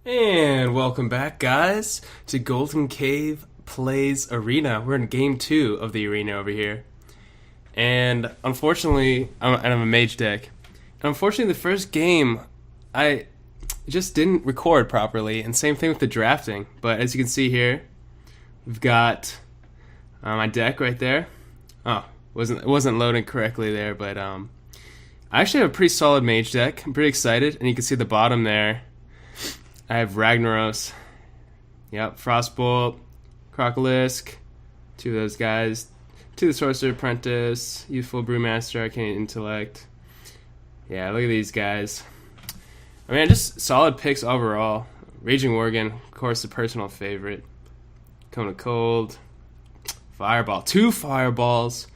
And welcome back, guys, to Golden Cave Plays Arena. We're in Game 2 of the arena over here. And unfortunately, I'm a mage deck. And unfortunately, the first game, I just didn't record properly. And same thing with the drafting. But as you can see here, we've got my deck right there. Oh, it wasn't loading correctly there, but I actually have a pretty solid mage deck. I'm pretty excited. And you can see the bottom there. I have Ragnaros, yep, Frostbolt, Crocolisk, two of those guys, to the Sorcerer Apprentice, Youthful Brewmaster, Arcane Intellect. Yeah, look at these guys. I mean, just solid picks overall. Raging Worgen, of course, a personal favorite. Cone of Cold, Fireball, 2 Fireballs,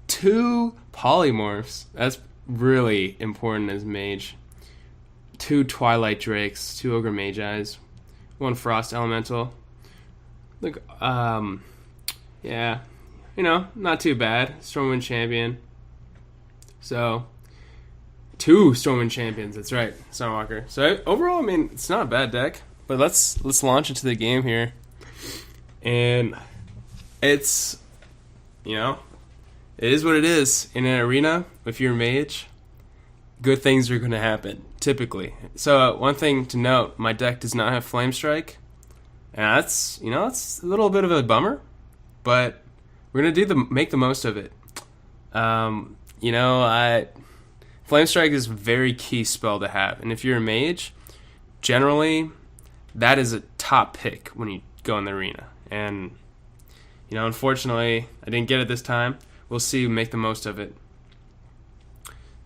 2 Polymorphs. That's really important as Mage. 2 Twilight Drakes, 2 Ogre Magi, 1 Frost Elemental. Look, yeah, not too bad. Stormwind Champion. So, 2 Stormwind Champions, that's right, Sunwalker. So, overall, I mean, it's not a bad deck, but let's launch into the game here. And it's, it is what it is. In an arena, if you're a mage, good things are going to happen, typically. So one thing to note, my deck does not have Flame Strike. And that's, it's a little bit of a bummer, but we're going to make the most of it. Flame Strike is a very key spell to have. And if you're a mage, generally, that is a top pick when you go in the arena. And, unfortunately, I didn't get it this time. We'll see, make the most of it.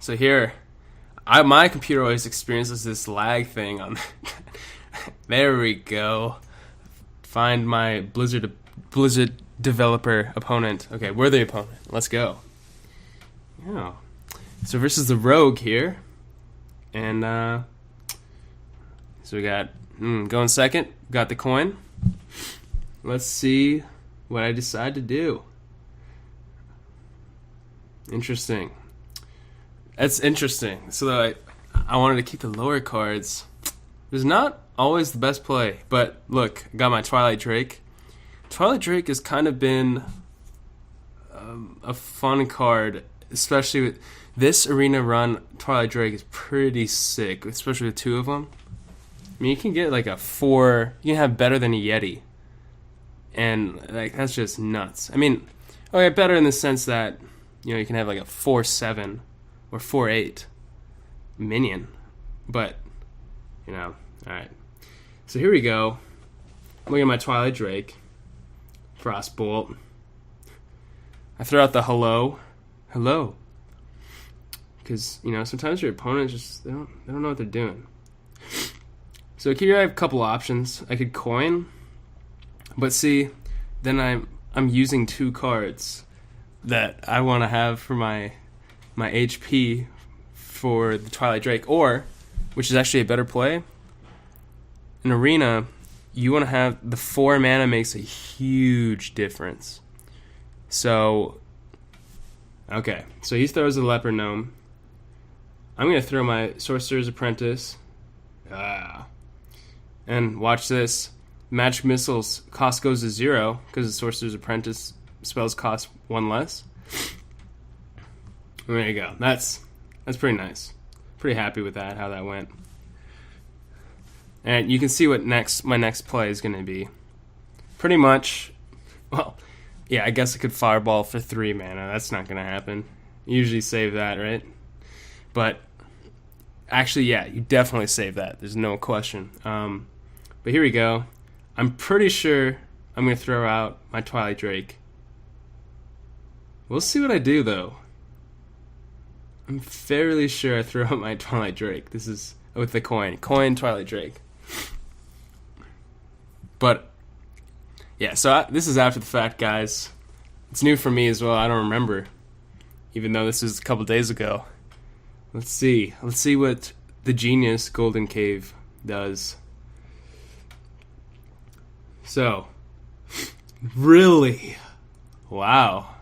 So here, my computer always experiences this lag thing on. There we go. Find my Blizzard developer opponent. Okay, we're the opponent. Let's go. Yeah. So versus the rogue here, and so we got going second. Got the coin. Let's see what I decide to do. Interesting. That's interesting. So I wanted to keep the lower cards. It was not always the best play, but look, I got my Twilight Drake. Twilight Drake has kind of been a fun card, especially with this arena run. Twilight Drake is pretty sick, especially with 2 of them. I mean, you can get like a 4. You can have better than a Yeti, and like that's just nuts. I mean, okay, better in the sense that you can have like a 4/7. Or 4/8 minion. But, alright. So here we go. Look at my Twilight Drake. Frostbolt. I throw out the hello. Hello. Because, sometimes your opponents just, they don't know what they're doing. So here I have a couple options. I could coin. But see, then I'm using 2 cards that I want to have for my HP for the Twilight Drake, or, which is actually a better play, in Arena, you want to have the 4 mana makes a huge difference. So, okay, so he throws a Leper Gnome. I'm going to throw my Sorcerer's Apprentice. And watch this. Magic Missiles cost goes to 0, because the Sorcerer's Apprentice spells cost 1 less. There you go. That's pretty nice. Pretty happy with that, how that went. And you can see what my next play is going to be. Pretty much, well, yeah, I guess I could Fireball for 3 mana. That's not going to happen. You usually save that, right? But actually, yeah, you definitely save that. There's no question. But here we go. I'm pretty sure I'm going to throw out my Twilight Drake. We'll see what I do, though. I'm fairly sure I throw out my Twilight Drake. This is with the coin. Coin, Twilight Drake. But, yeah, so this is after the fact, guys. It's new for me as well. I don't remember, even though this was a couple days ago. Let's see. Let's see what the genius GoldenCave does. So, really? Wow.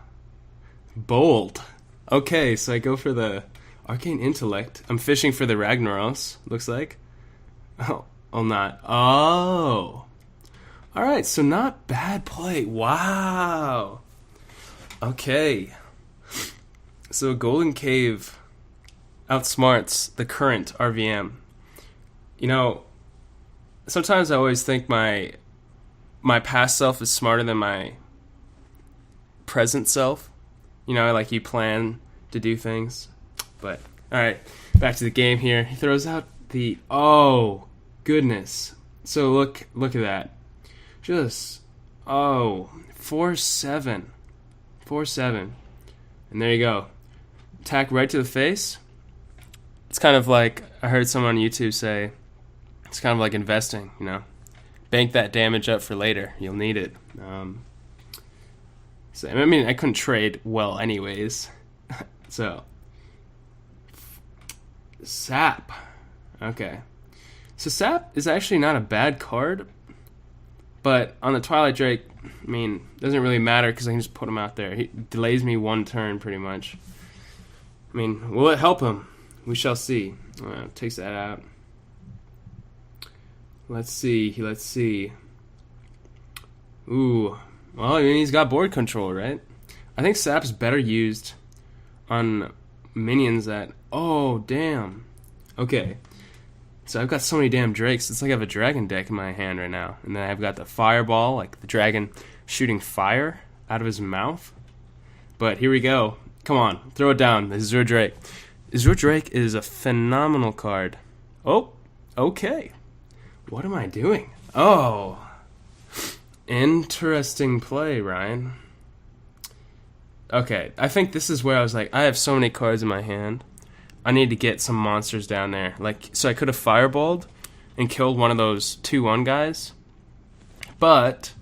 Bold. Okay, so I go for the Arcane Intellect. I'm fishing for the Ragnaros, looks like. Oh, Oh, not. Oh. Alright, so not bad play. Wow. Okay. So Golden Cave outsmarts the current RVM. You know, sometimes I always think my past self is smarter than my present self. You know, like you plan to do things. But, alright, back to the game here. He throws out the... Oh, goodness. So look at that. Just... Oh, 4-7. 4-7. And there you go. Attack right to the face. It's kind of like, I heard someone on YouTube say, it's kind of like investing, you know. Bank that damage up for later. You'll need it. So I mean, I couldn't trade well anyways. So, Sap. Okay. So Sap is actually not a bad card, but on the Twilight Drake, I mean, it doesn't really matter because I can just put him out there. He delays me one turn pretty much. I mean, will it help him? We shall see. Takes that out. Let's see. Ooh. Well, I mean, he's got board control, right? I think Sap's better used on minions that... Oh, damn. Okay. So I've got so many damn drakes. It's like I have a dragon deck in my hand right now. And then I've got the fireball, like the dragon shooting fire out of his mouth. But here we go. Come on, throw it down. The Azure Drake. Azure Drake is a phenomenal card. Oh, okay. What am I doing? Oh. Interesting play, Ryan. Okay, I think this is where I was like, I have so many cards in my hand. I need to get some monsters down there. Like, so I could have fireballed and killed one of those 2-1 guys. But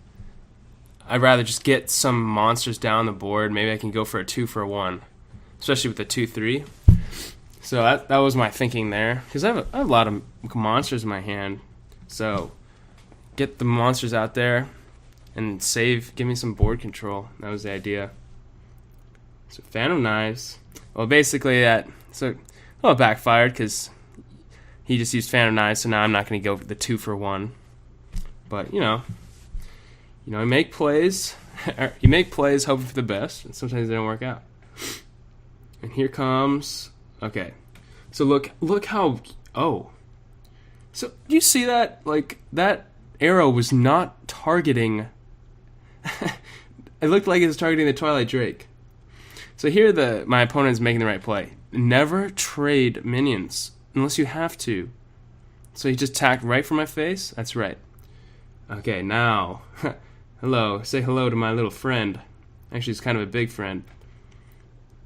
I'd rather just get some monsters down the board. Maybe I can go for a 2-for-1. Especially with the 2-3. So that was my thinking there. Because I have a lot of monsters in my hand. So get the monsters out there and give me some board control. That was the idea. So Phantom Knives. Well, basically that... So, well, it backfired because he just used Phantom Knives, so now I'm not going to go for the 2-for-1. But, you know, you make plays. You make plays hoping for the best, and sometimes they don't work out. And here comes... Okay. So look how... Oh. So, do you see that? Like, that arrow was not targeting... It looked like it was targeting the Twilight Drake. So here my opponent is making the right play. Never trade minions unless you have to. So he just tacked right for my face? That's right. Okay, now. Hello. Say hello to my little friend. Actually, he's kind of a big friend.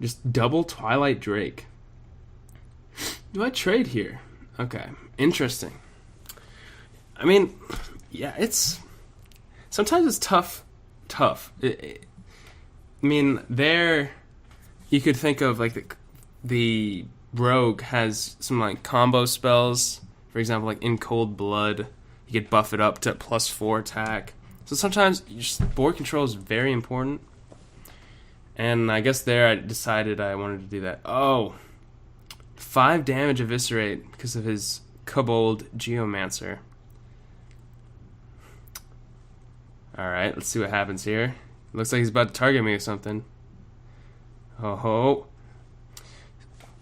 Just double Twilight Drake. Do I trade here? Okay. Interesting. I mean, yeah, sometimes it's tough. I mean, you could think of like the rogue has some like combo spells. For example, like in Cold Blood, you could buff it up to +4 attack. So sometimes board control is very important. And I guess there I decided I wanted to do that. Oh, 5 damage eviscerate because of his Kobold Geomancer. Alright, let's see what happens here. Looks like he's about to target me with something. Oh.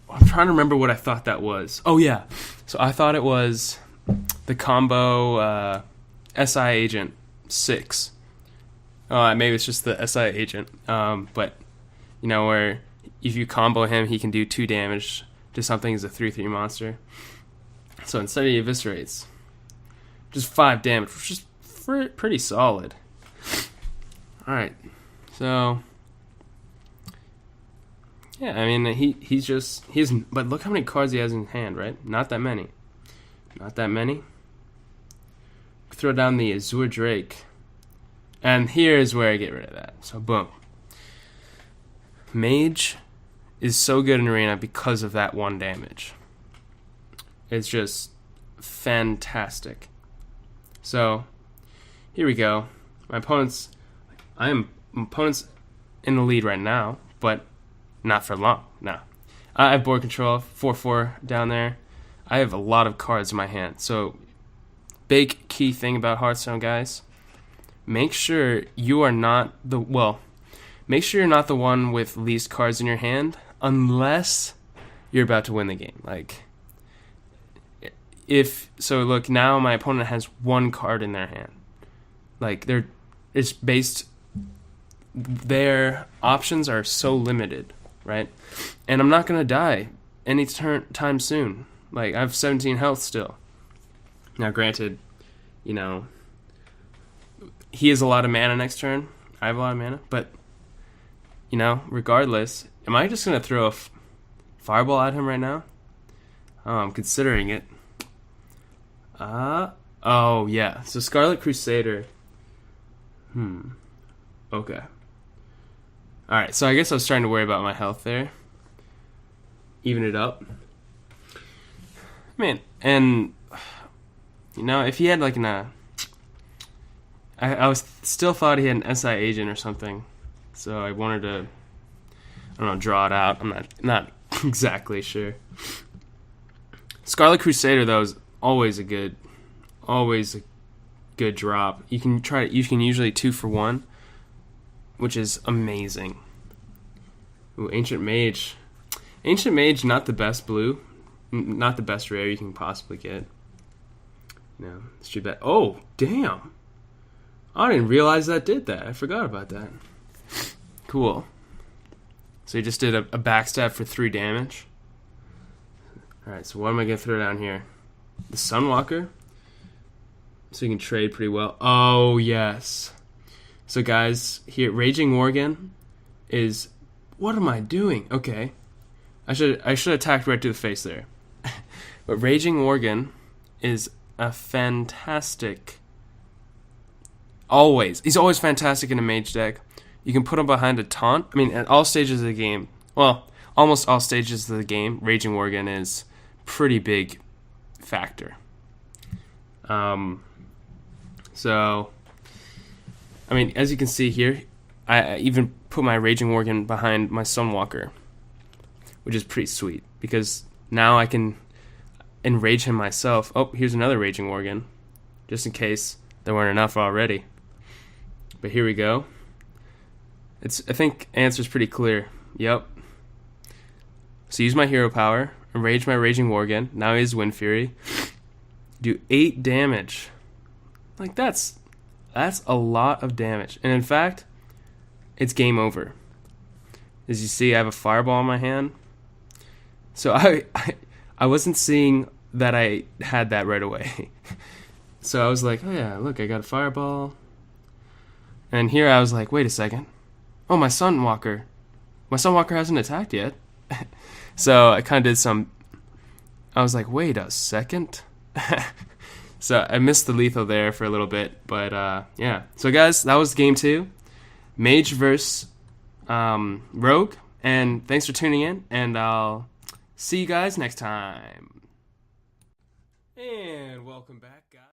I'm trying to remember what I thought that was. Oh, yeah. So I thought it was the combo SI Agent 6. Maybe it's just the SI Agent. But, where if you combo him, he can do 2 damage to something as a 3/3 monster. So instead he eviscerates. Just 5 damage, which is pretty solid. Alright. So... Yeah, I mean, but look how many cards he has in hand, right? Not that many. Throw down the Azure Drake. And here's where I get rid of that. So, boom. Mage is so good in Arena because of that 1 damage. It's just fantastic. So, here we go. My opponent's in the lead right now, but not for long. No. I have board control, 4/4 down there. I have a lot of cards in my hand. So big key thing about Hearthstone, guys. Make sure you are not the make sure you're not the one with least cards in your hand, unless you're about to win the game. Like, look, now my opponent has one card in their hand. Like, it's based, their options are so limited, right? And I'm not gonna die time soon. Like, I have 17 health still. Now, granted, you know, he has a lot of mana next turn. I have a lot of mana, but, you know, regardless, am I just gonna throw a fireball at him right now? Oh, I'm considering it. Oh yeah. So Scarlet Crusader. Okay. Alright, so I guess I was trying to worry about my health there. Even it up. Man, and you know, if he had like I still thought he had an SI agent or something. So I wanted to, I don't know, draw it out. I'm not exactly sure. Scarlet Crusader though is always a good drop. You can usually 2 for 1, which is amazing. Ooh, Ancient Mage. Ancient Mage, not the best blue, not the best rare you can possibly get. No, it's too bad. Oh, damn! I didn't realize that did that. I forgot about that. Cool. So he just did a backstab for 3 damage. Alright, so what am I going to throw down here? The Sunwalker. So you can trade pretty well. Oh, yes. So guys, here, Raging Worgen is... What am I doing? Okay. I should attack right to the face there. But Raging Worgen is a fantastic... He's always fantastic in a mage deck. You can put him behind a taunt. I mean, at all stages of the game... Well, almost all stages of the game, Raging Worgen is pretty big factor. So, I mean, as you can see here, I even put my Raging Worgen behind my Sunwalker, which is pretty sweet, because now I can enrage him myself. Oh, here's another Raging Worgen, just in case there weren't enough already. But here we go. I think answer's pretty clear. Yep. So use my hero power, enrage my Raging Worgen. Now he has Wind Fury. Do 8 damage. Like, that's a lot of damage. And in fact, it's game over. As you see, I have a fireball in my hand. So I wasn't seeing that I had that right away. So I was like, oh yeah, look, I got a fireball. And here I was like, wait a second. Oh, my Sunwalker. My Sunwalker hasn't attacked yet. So I kind of did I was like, wait a second. So I missed the lethal there for a little bit, but yeah. So guys, that was game 2, Mage versus Rogue, and thanks for tuning in, and I'll see you guys next time. And welcome back, guys.